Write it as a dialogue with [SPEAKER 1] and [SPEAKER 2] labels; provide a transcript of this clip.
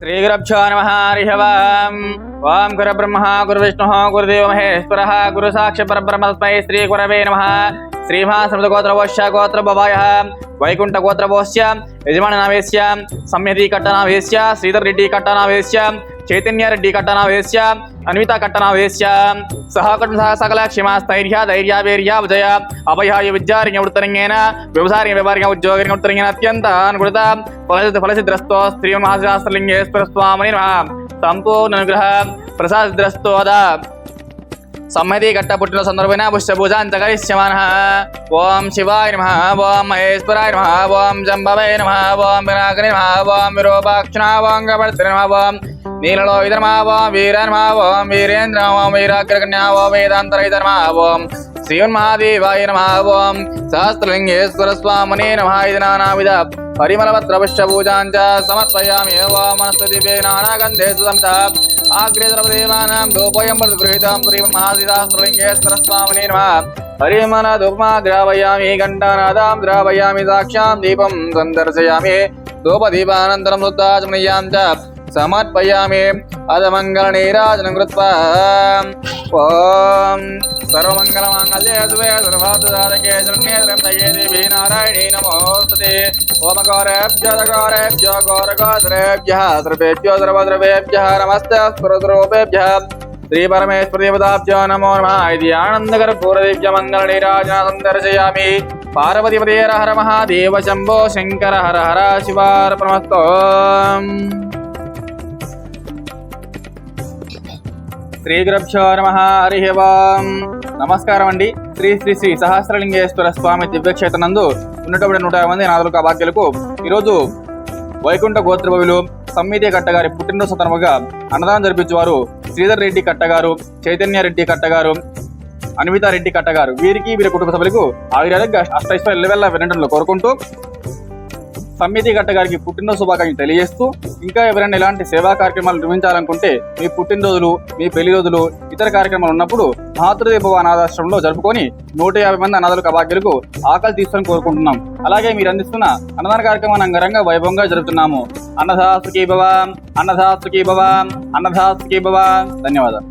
[SPEAKER 1] श्रीगुरुभ्यो नमः हरिः ओम्। ओं गुरुब्रह्मा गुरुविष्णुः गुरुदेवो महेश्वरः गुरुसाक्षात् परब्रह्म तस्मै श्रीगुरवे नमः। श्रीमहासमुद्रगोत्रवोश्य गोत्रभवायः वैकुण्ठगोत्रवोश्य यजमाननामेस्य सम्यति कट्टनावेश्य श्रीधर रेड्डी कट्टनावेश्य चैतन्य रेड्डी कट्टनावेश्य अन्विता कट्टनावेश्य सहकटं सह सकल क्षमास्थैर्य धैर्य वीर्य विजय अभयाय विद्यार्य वृत्तरंगेन व्यवसाय व्यापारिक उद्योगिक वृत्तरंगेन अत्यंत अनुगुणित फलसिद्धिरस्तो श्री महाशास्त्रलिंगेश्वर स्वामिने नमः। संपूर्ण अनुग्रह प्रसादसिद्धिरस्तोद सम्मति कट्ट पुट्टिन संदर्भेन पुष्पपूजां च करिष्यामः। ओं शिवाय नमः ओं महेश्वराय नमः ओं जम्बवे नमः ओं विनायकाय नमः ओं विरूपाक्षाय नमः ओं गणपतये नमः ओं नीललोहिताय नमः ओं वीराय नमः ओं वीरेन्द्राय नमः ओं वीराग्रकन्याय नमः वेदान्तराय नमः ओं श्रीमन्महादेवाय नमः ओं सहस्रलिंगेश्वर स्वामिने नमः। नानाविध परिमलपत्रपुष्पपूजां च समर्पयामि। ओं वनस्पतिभ्यो नानागन्धे सुसंहिता आग्रे सर्वदेवानां धूपोऽयं गृहीतं श्रीमन्महाशिवलिंगेश्वर स्वामिने नमः। परिमल धूपमा द्रावयामि घण्टानादां द्रावयामि साक्षां दीपं सन्दर्शयामि धूपदीपानन्तरं शुद्धाचमनीयां च समर्पयामि अधमङ्गलनीराजनं कृत्वा। ॐ सर्वमङ्गलमाङ्गल्ये शिवे सर्वार्थसाधके शरण्ये त्र्यम्बके देवी नारायणी नमोस्तुते। ओम गौरेभ्यो गौरगोत्रेभ्यः सर्वेभ्यो सर्वद्रव्येभ्यः नमस्ते स्फुरद्रूपेभ्यः श्री परमेश्वर देवताभ्यो नमो नमः। इति आनन्दकर्पूरदिव्य मङ्गलनीराजनं दर्शयामि। पार्वतीपते हर हर महादेव शम्भो शङ्कर हर हर शिवार्पणमस्तु। శ్రీ గురుభ్యో నమః హరిః ఓం। నమస్కారం అండి। శ్రీ శ్రీ శ్రీ సహస్రలింగేశ్వర స్వామి దివ్యక్షేత్రం నందు ఉన్నటువంటి 150 మంది నాదులకు అభాగ్యులకు ఈరోజు వైకుంఠ గోత్రభవులు సమ్మితి కట్టగారి పుట్టినరోజు సందర్భంగా అన్నదానం జరిపించేవారు శ్రీధర్ రెడ్డి కట్టగారు, చైతన్య రెడ్డి కట్టగారు, అన్వితా రెడ్డి కట్టగారు వీరికి వీరి కుటుంబ సభ్యులకు ఆయురారోగ్య అష్టైశ్వర్యాలు వెల్ల వినడంలో కోరుకుంటూ సమ్మితి కట్టగారికి పుట్టినరోజు శుభాకాంక్షలు తెలియజేస్తూ, ఇంకా ఎవరైనా ఇలాంటి సేవా కార్యక్రమాలు నిర్వహించాలనుకుంటే మీ పుట్టినరోజులు, మీ పెళ్లి రోజులు, ఇతర కార్యక్రమాలు ఉన్నప్పుడు మాతృదేవ అనాథాశ్రమంలో జరుపుకొని 150 మంది అనాథులకు అభాగ్యులకు ఆకలి తీసుకొని కోరుకుంటున్నాం. అలాగే మీరు అందిస్తున్న అన్నదాన కార్యక్రమాన్ని అంగరంగ వైభవంగా జరుపుతున్నాము. అన్నదాసుకి భవ, అన్నదాసుకి భవ, అన్నదాసుకి భవ. ధన్యవాదాలు.